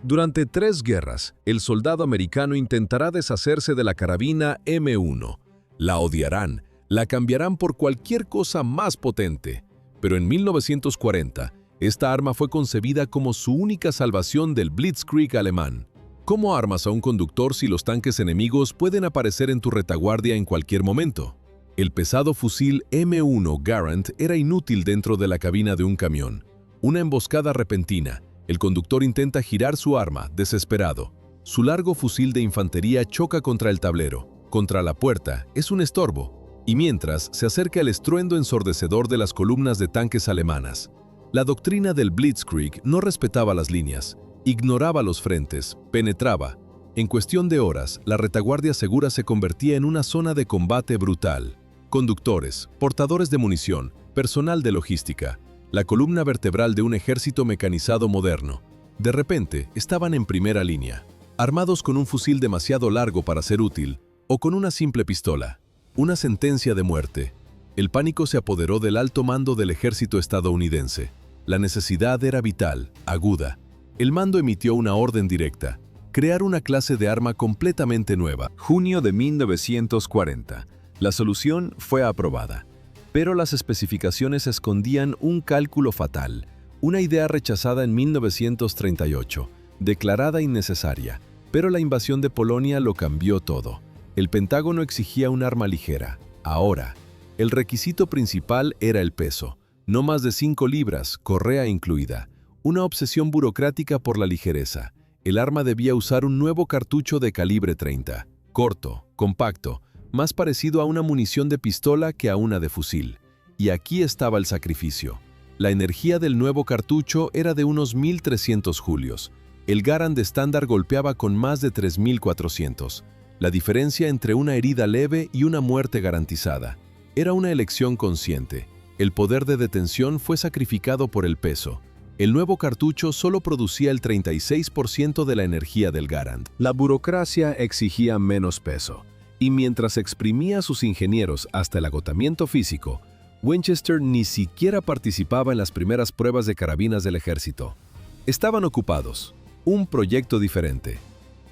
Durante 3 guerras, el soldado americano intentará deshacerse de la carabina M1. La odiarán, la cambiarán por cualquier cosa más potente. Pero en 1940, esta arma fue concebida como su única salvación del Blitzkrieg alemán. ¿Cómo armas a un conductor si los tanques enemigos pueden aparecer en tu retaguardia en cualquier momento? El pesado fusil M1 Garand era inútil dentro de la cabina de un camión. Una emboscada repentina. El conductor intenta girar su arma, desesperado. Su largo fusil de infantería choca contra el tablero, contra la puerta, es un estorbo. Y mientras se acerca el estruendo ensordecedor de las columnas de tanques alemanas. La doctrina del Blitzkrieg no respetaba las líneas, ignoraba los frentes, penetraba. En cuestión de horas, la retaguardia segura se convertía en una zona de combate brutal. Conductores, portadores de munición, personal de logística, la columna vertebral de un ejército mecanizado moderno. De repente, estaban en primera línea, armados con un fusil demasiado largo para ser útil, o con una simple pistola. Una sentencia de muerte. El pánico se apoderó del alto mando del ejército estadounidense. La necesidad era vital, aguda. El mando emitió una orden directa: crear una clase de arma completamente nueva. Junio de 1940. La solución fue aprobada, pero las especificaciones escondían un cálculo fatal, una idea rechazada en 1938, declarada innecesaria, pero la invasión de Polonia lo cambió todo. El Pentágono exigía un arma ligera. Ahora, el requisito principal era el peso, no más de 5 libras, correa incluida, una obsesión burocrática por la ligereza. El arma debía usar un nuevo cartucho de calibre 30, corto, compacto, más parecido a una munición de pistola que a una de fusil. Y aquí estaba el sacrificio. La energía del nuevo cartucho era de unos 1300 julios. El Garand estándar golpeaba con más de 3400. La diferencia entre una herida leve y una muerte garantizada. Era una elección consciente. El poder de detención fue sacrificado por el peso. El nuevo cartucho solo producía el 36% de la energía del Garand. La burocracia exigía menos peso. Y mientras exprimía a sus ingenieros hasta el agotamiento físico, Winchester ni siquiera participaba en las primeras pruebas de carabinas del ejército. Estaban ocupados. Un proyecto diferente.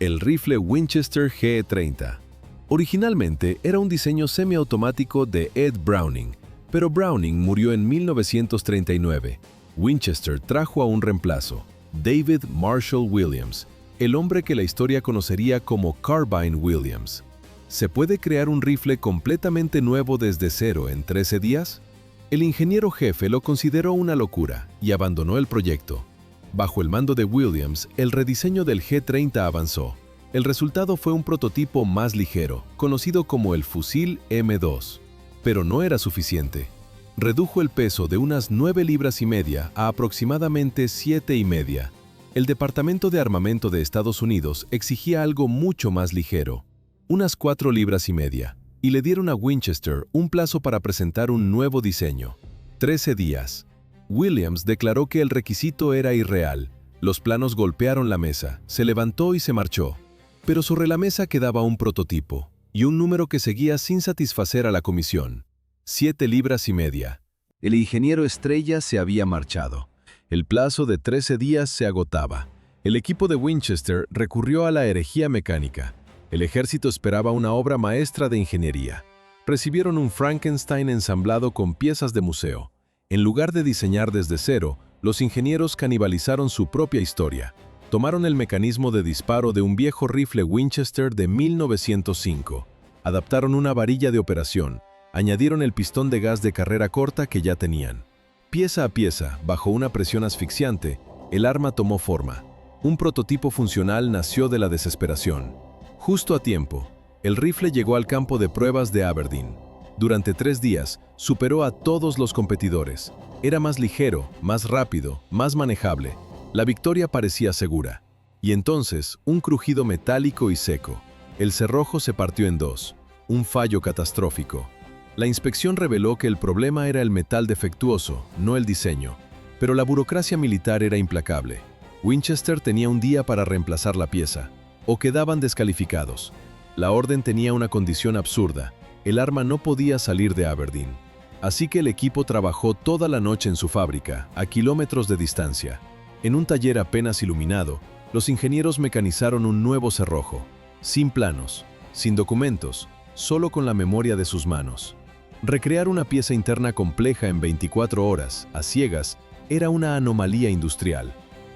El rifle Winchester G30. Originalmente era un diseño semiautomático de Ed Browning, pero Browning murió en 1939. Winchester trajo a un reemplazo, David Marshall Williams, el hombre que la historia conocería como Carbine Williams. ¿Se puede crear un rifle completamente nuevo desde cero en 13 días? El ingeniero jefe lo consideró una locura y abandonó el proyecto. Bajo el mando de Williams, el rediseño del G30 avanzó. El resultado fue un prototipo más ligero, conocido como el fusil M2. Pero no era suficiente. Redujo el peso de unas 9 libras y media a aproximadamente 7 y media. El Departamento de Armamento de Estados Unidos exigía algo mucho más ligero, unas 4 libras y media, y le dieron a Winchester un plazo para presentar un nuevo diseño. 13 días. Williams declaró que el requisito era irreal. Los planos golpearon la mesa, se levantó y se marchó. Pero sobre la mesa quedaba un prototipo, y un número que seguía sin satisfacer a la comisión. 7 libras y media. El ingeniero estrella se había marchado. El plazo de 13 días se agotaba. El equipo de Winchester recurrió a la herejía mecánica. El ejército esperaba una obra maestra de ingeniería. Recibieron un Frankenstein ensamblado con piezas de museo. En lugar de diseñar desde cero, los ingenieros canibalizaron su propia historia. Tomaron el mecanismo de disparo de un viejo rifle Winchester de 1905. Adaptaron una varilla de operación. Añadieron el pistón de gas de carrera corta que ya tenían. Pieza a pieza, bajo una presión asfixiante, el arma tomó forma. Un prototipo funcional nació de la desesperación. Justo a tiempo, el rifle llegó al campo de pruebas de Aberdeen. Durante 3 días, superó a todos los competidores. Era más ligero, más rápido, más manejable. La victoria parecía segura. Y entonces, un crujido metálico y seco. El cerrojo se partió en 2. Un fallo catastrófico. La inspección reveló que el problema era el metal defectuoso, no el diseño. Pero la burocracia militar era implacable. Winchester tenía un día para reemplazar la pieza, o quedaban descalificados. La orden tenía una condición absurda. El arma no podía salir de Aberdeen. Así que el equipo trabajó toda la noche en su fábrica, a kilómetros de distancia. En un taller apenas iluminado, Los ingenieros mecanizaron un nuevo cerrojo, sin planos, sin documentos, solo con la memoria de sus manos. Recrear una pieza interna compleja en 24 horas, a ciegas, era una anomalía industrial.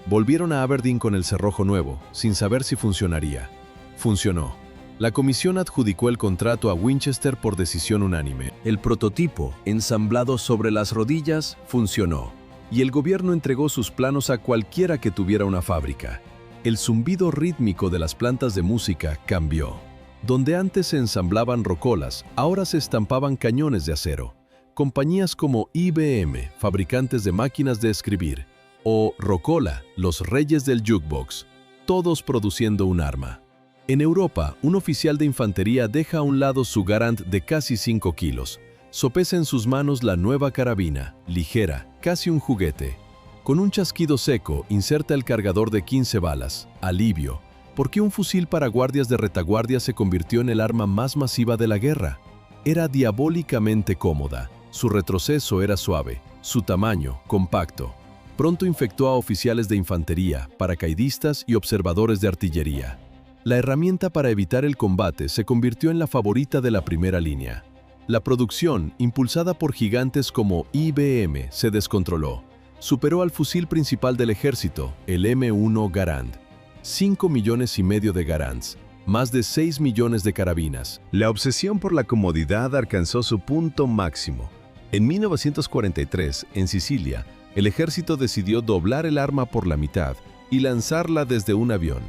Volvieron a Aberdeen con el cerrojo nuevo, sin saber si funcionaría. Funcionó. La comisión adjudicó el contrato a Winchester por decisión unánime. El prototipo, ensamblado sobre las rodillas, funcionó, y el gobierno entregó sus planos a cualquiera que tuviera una fábrica. El zumbido rítmico de las plantas de música cambió. Donde antes se ensamblaban rocolas, ahora se estampaban cañones de acero. Compañías como IBM, fabricantes de máquinas de escribir, o Rocola, los reyes del jukebox, todos produciendo un arma. En Europa, un oficial de infantería deja a un lado su Garand de casi 5 kilos. Sopesa en sus manos la nueva carabina, ligera, casi un juguete. Con un chasquido seco, inserta el cargador de 15 balas. Alivio. ¿Por qué un fusil para guardias de retaguardia se convirtió en el arma más masiva de la guerra? Era diabólicamente cómoda. Su retroceso era suave. Su tamaño, compacto. Pronto infectó a oficiales de infantería, paracaidistas y observadores de artillería. La herramienta para evitar el combate se convirtió en la favorita de la primera línea. La producción, impulsada por gigantes como IBM, se descontroló. Superó al fusil principal del ejército, el M1 Garand. 5,5 millones de Garands, más de 6 millones de carabinas. La obsesión por la comodidad alcanzó su punto máximo. En 1943, en Sicilia, el ejército decidió doblar el arma por la mitad y lanzarla desde un avión.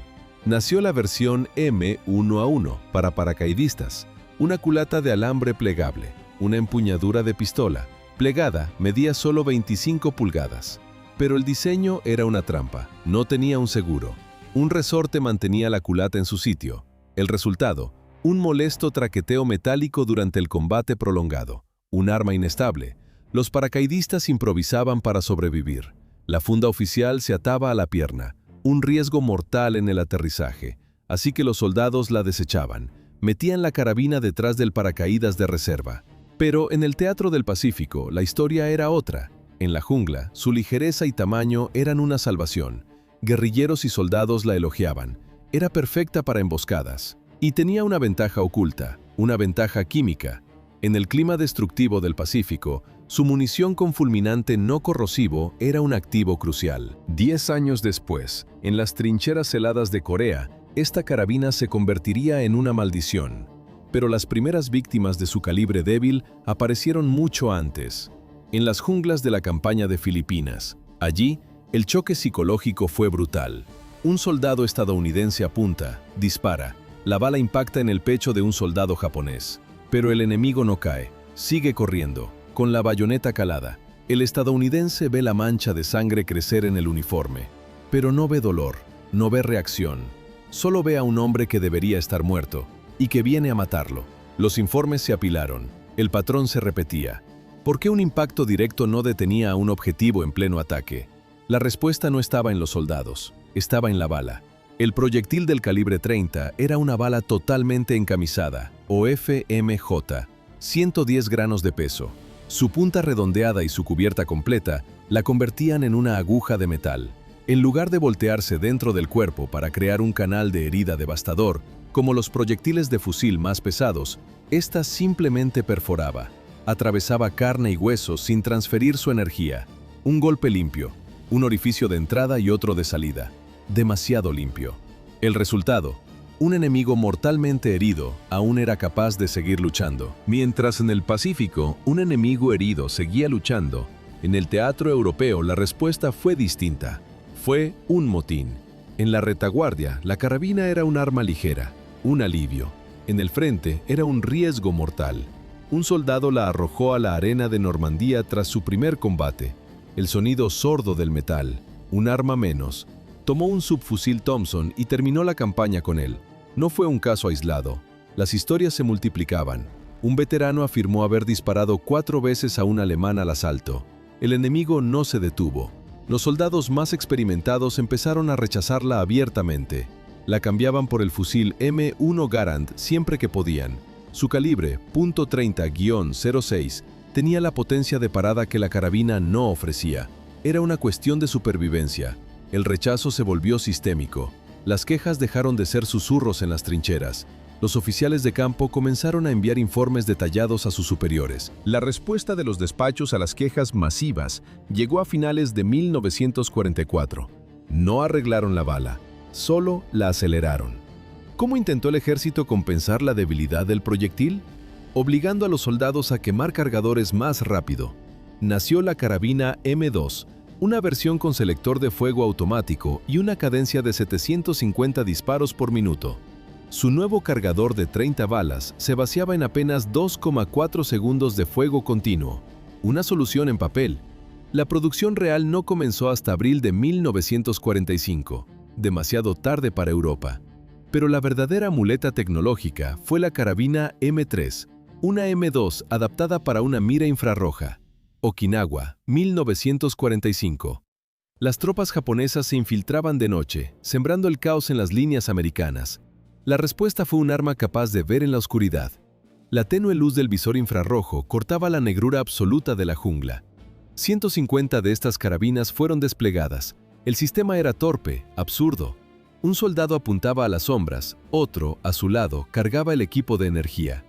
Nació la versión M1A1 para paracaidistas, una culata de alambre plegable, una empuñadura de pistola. Plegada, medía solo 25 pulgadas. Pero el diseño era una trampa, no tenía un seguro. Un resorte mantenía la culata en su sitio. El resultado, un molesto traqueteo metálico durante el combate prolongado. Un arma inestable. Los paracaidistas improvisaban para sobrevivir. La funda oficial se ataba a la pierna. Un riesgo mortal en el aterrizaje. Así que los soldados la desechaban. Metían la carabina detrás del paracaídas de reserva. Pero en el Teatro del Pacífico, la historia era otra. En la jungla, su ligereza y tamaño eran una salvación. Guerrilleros y soldados la elogiaban. Era perfecta para emboscadas. Y tenía una ventaja oculta, una ventaja química. En el clima destructivo del Pacífico, su munición con fulminante no corrosivo era un activo crucial. 10 años después, en las trincheras heladas de Corea, esta carabina se convertiría en una maldición. Pero las primeras víctimas de su calibre débil aparecieron mucho antes, en las junglas de la campaña de Filipinas. Allí, el choque psicológico fue brutal. Un soldado estadounidense apunta, dispara. La bala impacta en el pecho de un soldado japonés. Pero el enemigo no cae, sigue corriendo, con la bayoneta calada. El estadounidense ve la mancha de sangre crecer en el uniforme, pero no ve dolor, no ve reacción. Solo ve a un hombre que debería estar muerto y que viene a matarlo. Los informes se apilaron, el patrón se repetía. ¿Por qué un impacto directo no detenía a un objetivo en pleno ataque? La respuesta no estaba en los soldados, estaba en la bala. El proyectil del calibre 30 era una bala totalmente encamisada, o FMJ, 110 granos de peso. Su punta redondeada y su cubierta completa la convertían en una aguja de metal. En lugar de voltearse dentro del cuerpo para crear un canal de herida devastador, como los proyectiles de fusil más pesados, esta simplemente perforaba. Atravesaba carne y huesos sin transferir su energía. Un golpe limpio, un orificio de entrada y otro de salida. Demasiado limpio. El resultado, un enemigo mortalmente herido aún era capaz de seguir luchando. Mientras en el Pacífico un enemigo herido seguía luchando, en el teatro europeo la respuesta fue distinta. Fue un motín. En la retaguardia, la carabina era un arma ligera, un alivio. En el frente era un riesgo mortal. Un soldado la arrojó a la arena de Normandía tras su primer combate. El sonido sordo del metal, un arma menos. Tomó un subfusil Thompson y terminó la campaña con él. No fue un caso aislado. Las historias se multiplicaban. Un veterano afirmó haber disparado 4 veces a un alemán al asalto. El enemigo no se detuvo. Los soldados más experimentados empezaron a rechazarla abiertamente. La cambiaban por el fusil M1 Garand siempre que podían. Su calibre, .30-06, tenía la potencia de parada que la carabina no ofrecía. Era una cuestión de supervivencia. El rechazo se volvió sistémico. Las quejas dejaron de ser susurros en las trincheras. Los oficiales de campo comenzaron a enviar informes detallados a sus superiores. La respuesta de los despachos a las quejas masivas llegó a finales de 1944. No arreglaron la bala, solo la aceleraron. ¿Cómo intentó el ejército compensar la debilidad del proyectil? Obligando a los soldados a quemar cargadores más rápido. Nació la carabina M2, una versión con selector de fuego automático y una cadencia de 750 disparos por minuto. Su nuevo cargador de 30 balas se vaciaba en apenas 2,4 segundos de fuego continuo, una solución en papel. La producción real no comenzó hasta abril de 1945, demasiado tarde para Europa. Pero la verdadera muleta tecnológica fue la carabina M3, una M2 adaptada para una mira infrarroja. Okinawa, 1945. Las tropas japonesas se infiltraban de noche, sembrando el caos en las líneas americanas. La respuesta fue un arma capaz de ver en la oscuridad. La tenue luz del visor infrarrojo cortaba la negrura absoluta de la jungla. 150 de estas carabinas fueron desplegadas. El sistema era torpe, absurdo. Un soldado apuntaba a las sombras, otro, a su lado, cargaba el equipo de energía.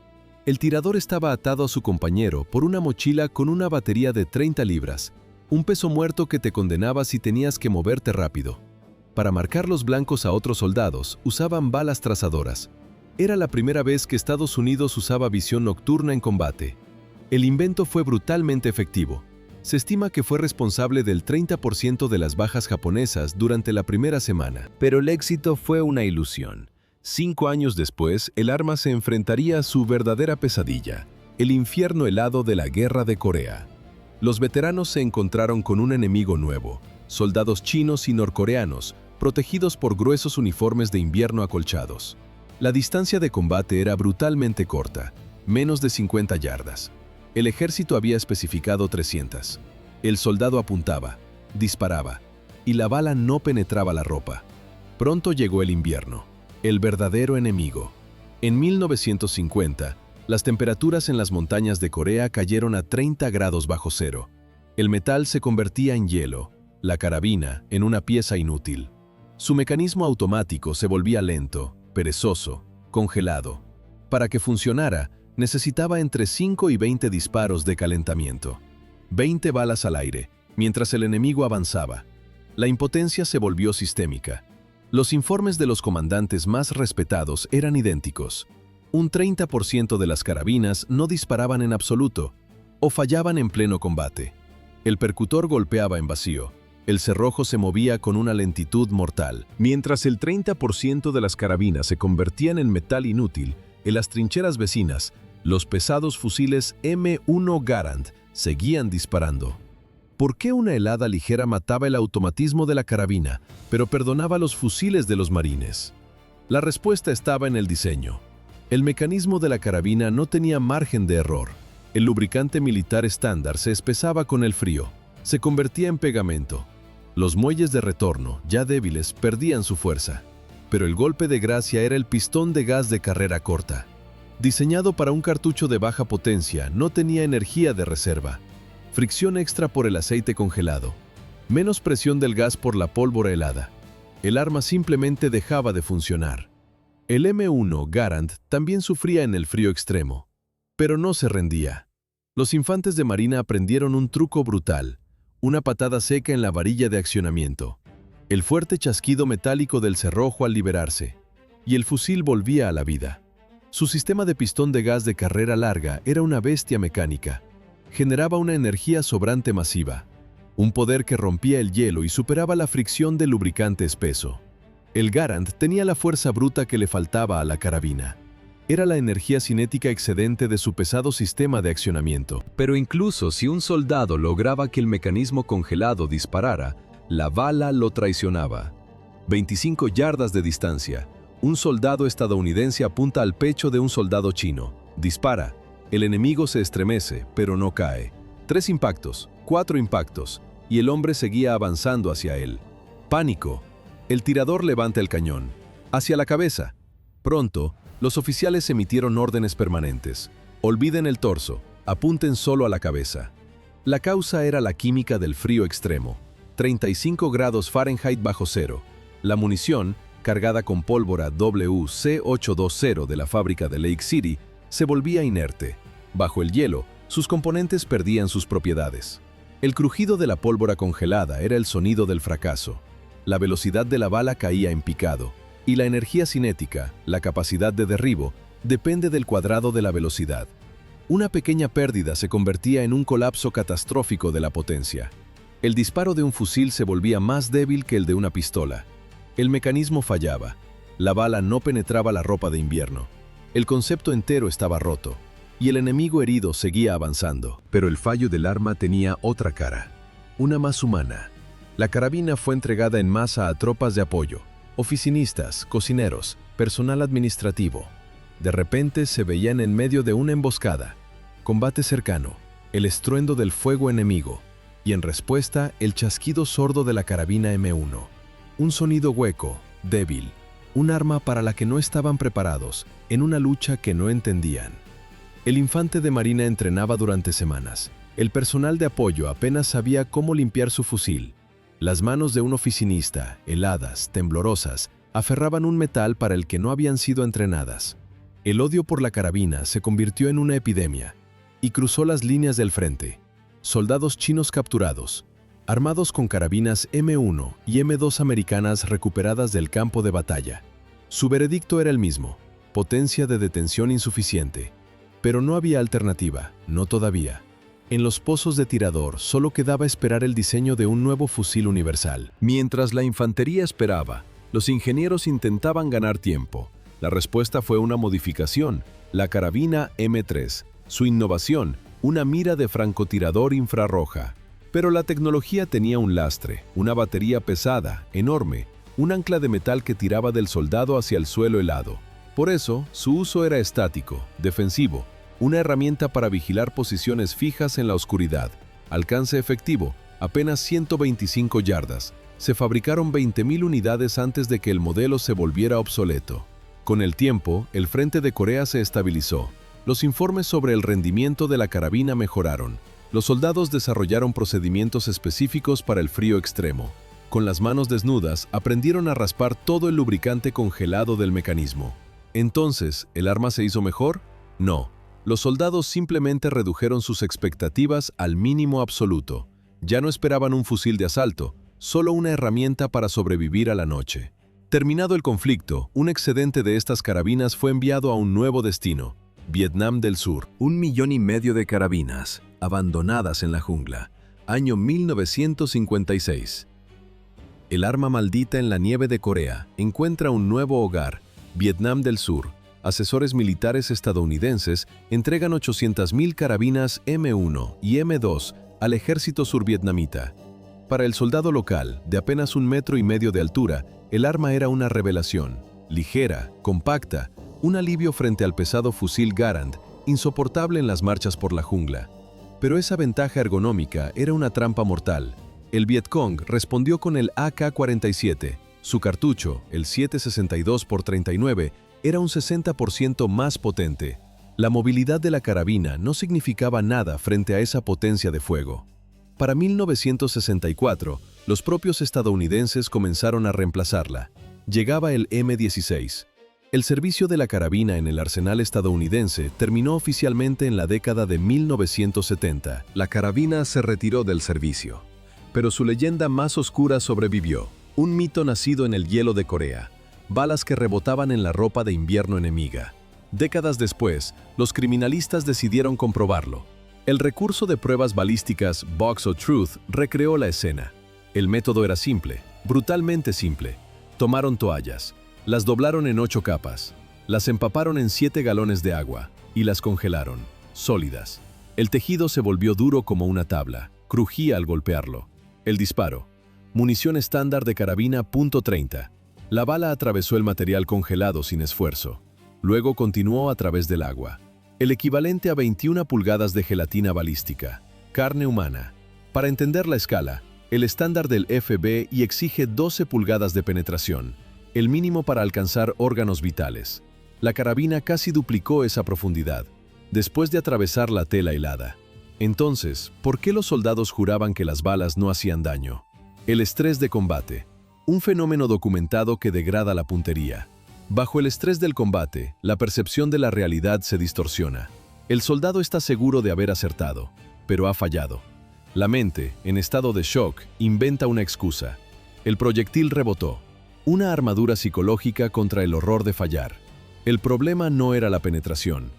El tirador estaba atado a su compañero por una mochila con una batería de 30 libras, un peso muerto que te condenaba si tenías que moverte rápido. Para marcar los blancos a otros soldados, usaban balas trazadoras. Era la primera vez que Estados Unidos usaba visión nocturna en combate. El invento fue brutalmente efectivo. Se estima que fue responsable del 30% de las bajas japonesas durante la primera semana. Pero el éxito fue una ilusión. 5 años después, el arma se enfrentaría a su verdadera pesadilla, el infierno helado de la Guerra de Corea. Los veteranos se encontraron con un enemigo nuevo, soldados chinos y norcoreanos, protegidos por gruesos uniformes de invierno acolchados. La distancia de combate era brutalmente corta, menos de 50 yardas. El ejército había especificado 300. El soldado apuntaba, disparaba, y la bala no penetraba la ropa. Pronto llegó el invierno. El verdadero enemigo. En 1950, las temperaturas en las montañas de Corea cayeron a 30 grados bajo cero. El metal se convertía en hielo, la carabina en una pieza inútil. Su mecanismo automático se volvía lento, perezoso, congelado. Para que funcionara, necesitaba entre 5 y 20 disparos de calentamiento. 20 balas al aire, mientras el enemigo avanzaba. La impotencia se volvió sistémica. Los informes de los comandantes más respetados eran idénticos. Un 30% de las carabinas no disparaban en absoluto, o fallaban en pleno combate. El percutor golpeaba en vacío. El cerrojo se movía con una lentitud mortal. Mientras el 30% de las carabinas se convertían en metal inútil, en las trincheras vecinas, los pesados fusiles M1 Garand seguían disparando. ¿Por qué una helada ligera mataba el automatismo de la carabina, pero perdonaba los fusiles de los marines? La respuesta estaba en el diseño. El mecanismo de la carabina no tenía margen de error. El lubricante militar estándar se espesaba con el frío, se convertía en pegamento. Los muelles de retorno, ya débiles, perdían su fuerza. Pero el golpe de gracia era el pistón de gas de carrera corta. Diseñado para un cartucho de baja potencia, no tenía energía de reserva. Fricción extra por el aceite congelado. Menos presión del gas por la pólvora helada. El arma simplemente dejaba de funcionar. El M1 Garand también sufría en el frío extremo. Pero no se rendía. Los infantes de marina aprendieron un truco brutal. Una patada seca en la varilla de accionamiento. El fuerte chasquido metálico del cerrojo al liberarse. Y el fusil volvía a la vida. Su sistema de pistón de gas de carrera larga era una bestia mecánica. Generaba una energía sobrante masiva, un poder que rompía el hielo y superaba la fricción del lubricante espeso. El Garand tenía la fuerza bruta que le faltaba a la carabina. Era la energía cinética excedente de su pesado sistema de accionamiento. Pero incluso si un soldado lograba que el mecanismo congelado disparara, la bala lo traicionaba. 25 yardas de distancia. Un soldado estadounidense apunta al pecho de un soldado chino. Dispara. El enemigo se estremece, pero no cae. 3 impactos, 4 impactos, y el hombre seguía avanzando hacia él. Pánico. El tirador levanta el cañón. Hacia la cabeza. Pronto, los oficiales emitieron órdenes permanentes. Olviden el torso, apunten solo a la cabeza. La causa era la química del frío extremo. 35 grados Fahrenheit bajo cero. La munición, cargada con pólvora WC-820 de la fábrica de Lake City, se volvía inerte. Bajo el hielo, sus componentes perdían sus propiedades. El crujido de la pólvora congelada era el sonido del fracaso. La velocidad de la bala caía en picado, y la energía cinética, la capacidad de derribo, depende del cuadrado de la velocidad. Una pequeña pérdida se convertía en un colapso catastrófico de la potencia. El disparo de un fusil se volvía más débil que el de una pistola. El mecanismo fallaba. La bala no penetraba la ropa de invierno. El concepto entero estaba roto, y el enemigo herido seguía avanzando. Pero el fallo del arma tenía otra cara, una más humana. La carabina fue entregada en masa a tropas de apoyo, oficinistas, cocineros, personal administrativo. De repente se veían en medio de una emboscada. Combate cercano, el estruendo del fuego enemigo, y en respuesta el chasquido sordo de la carabina M1. Un sonido hueco, débil, un arma para la que no estaban preparados, en una lucha que no entendían. El infante de marina entrenaba durante semanas. El personal de apoyo apenas sabía cómo limpiar su fusil. Las manos de un oficinista, heladas, temblorosas, aferraban un metal para el que no habían sido entrenadas. El odio por la carabina se convirtió en una epidemia y cruzó las líneas del frente. Soldados chinos capturados, armados con carabinas M1 y M2 americanas recuperadas del campo de batalla. Su veredicto era el mismo: potencia de detención insuficiente. Pero no había alternativa, no todavía. En los pozos de tirador solo quedaba esperar el diseño de un nuevo fusil universal. Mientras la infantería esperaba, los ingenieros intentaban ganar tiempo. La respuesta fue una modificación, la carabina M3. Su innovación, una mira de francotirador infrarroja. Pero la tecnología tenía un lastre, una batería pesada, enorme, un ancla de metal que tiraba del soldado hacia el suelo helado. Por eso, su uso era estático, defensivo, una herramienta para vigilar posiciones fijas en la oscuridad. Alcance efectivo, apenas 125 yardas. Se fabricaron 20.000 unidades antes de que el modelo se volviera obsoleto. Con el tiempo, el frente de Corea se estabilizó. Los informes sobre el rendimiento de la carabina mejoraron. Los soldados desarrollaron procedimientos específicos para el frío extremo. Con las manos desnudas, aprendieron a raspar todo el lubricante congelado del mecanismo. Entonces, ¿el arma se hizo mejor? No. Los soldados simplemente redujeron sus expectativas al mínimo absoluto. Ya no esperaban un fusil de asalto, solo una herramienta para sobrevivir a la noche. Terminado el conflicto, un excedente de estas carabinas fue enviado a un nuevo destino: Vietnam del Sur. 1,5 millones de carabinas, abandonadas en la jungla. Año 1956. El arma maldita en la nieve de Corea encuentra un nuevo hogar: Vietnam del Sur. Asesores militares estadounidenses entregan 800.000 carabinas M1 y M2 al ejército survietnamita. Para el soldado local, de apenas 1,5 metros de altura, el arma era una revelación. Ligera, compacta, un alivio frente al pesado fusil Garand, insoportable en las marchas por la jungla. Pero esa ventaja ergonómica era una trampa mortal. El Vietcong respondió con el AK-47. Su cartucho, el 7.62x39, era un 60% más potente. La movilidad de la carabina no significaba nada frente a esa potencia de fuego. Para 1964, los propios estadounidenses comenzaron a reemplazarla. Llegaba el M16. El servicio de la carabina en el arsenal estadounidense terminó oficialmente en la década de 1970. La carabina se retiró del servicio, pero su leyenda más oscura sobrevivió. Un mito nacido en el hielo de Corea. Balas que rebotaban en la ropa de invierno enemiga. Décadas después, los criminalistas decidieron comprobarlo. El recurso de pruebas balísticas Box of Truth recreó la escena. El método era simple, brutalmente simple. Tomaron toallas, las doblaron en 8 capas, las empaparon en 7 galones de agua y las congelaron, sólidas. El tejido se volvió duro como una tabla, crujía al golpearlo. El disparo. Munición estándar de carabina .30. La bala atravesó el material congelado sin esfuerzo. Luego continuó a través del agua. El equivalente a 21 pulgadas de gelatina balística. Carne humana. Para entender la escala, el estándar del FBI exige 12 pulgadas de penetración, el mínimo para alcanzar órganos vitales. La carabina casi duplicó esa profundidad, después de atravesar la tela helada. Entonces, ¿por qué los soldados juraban que las balas no hacían daño? El estrés de combate, un fenómeno documentado que degrada la puntería. Bajo el estrés del combate, la percepción de la realidad se distorsiona. El soldado está seguro de haber acertado, pero ha fallado. La mente, en estado de shock, inventa una excusa. El proyectil rebotó. Una armadura psicológica contra el horror de fallar. El problema no era la penetración.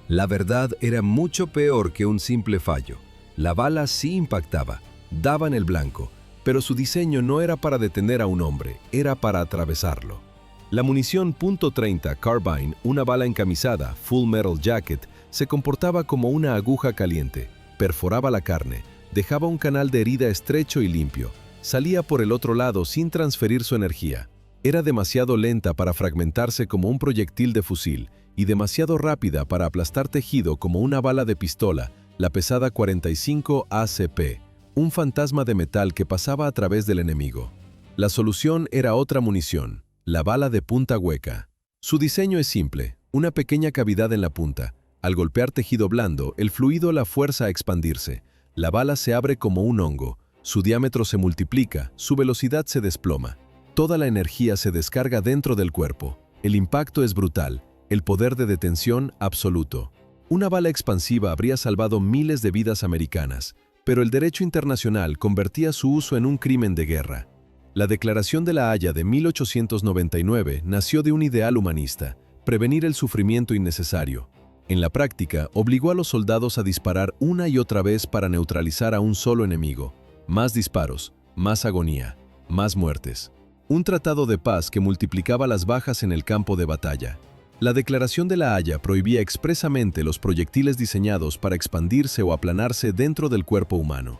La verdad era mucho peor que un simple fallo. La bala sí impactaba, daba en el blanco, pero su diseño no era para detener a un hombre, era para atravesarlo. La munición .30 Carbine, una bala encamisada, Full Metal Jacket, se comportaba como una aguja caliente, perforaba la carne, dejaba un canal de herida estrecho y limpio, salía por el otro lado sin transferir su energía. Era demasiado lenta para fragmentarse como un proyectil de fusil y demasiado rápida para aplastar tejido como una bala de pistola, la pesada 45 ACP, un fantasma de metal que pasaba a través del enemigo. La solución era otra munición, la bala de punta hueca. Su diseño es simple, una pequeña cavidad en la punta. Al golpear tejido blando, el fluido la fuerza a expandirse. La bala se abre como un hongo, su diámetro se multiplica, su velocidad se desploma. Toda la energía se descarga dentro del cuerpo. El impacto es brutal, el poder de detención absoluto. Una bala expansiva habría salvado miles de vidas americanas, pero el derecho internacional convertía su uso en un crimen de guerra. La Declaración de La Haya de 1899 nació de un ideal humanista, prevenir el sufrimiento innecesario. En la práctica, obligó a los soldados a disparar una y otra vez para neutralizar a un solo enemigo. Más disparos, más agonía, más muertes. Un tratado de paz que multiplicaba las bajas en el campo de batalla. La Declaración de La Haya prohibía expresamente los proyectiles diseñados para expandirse o aplanarse dentro del cuerpo humano.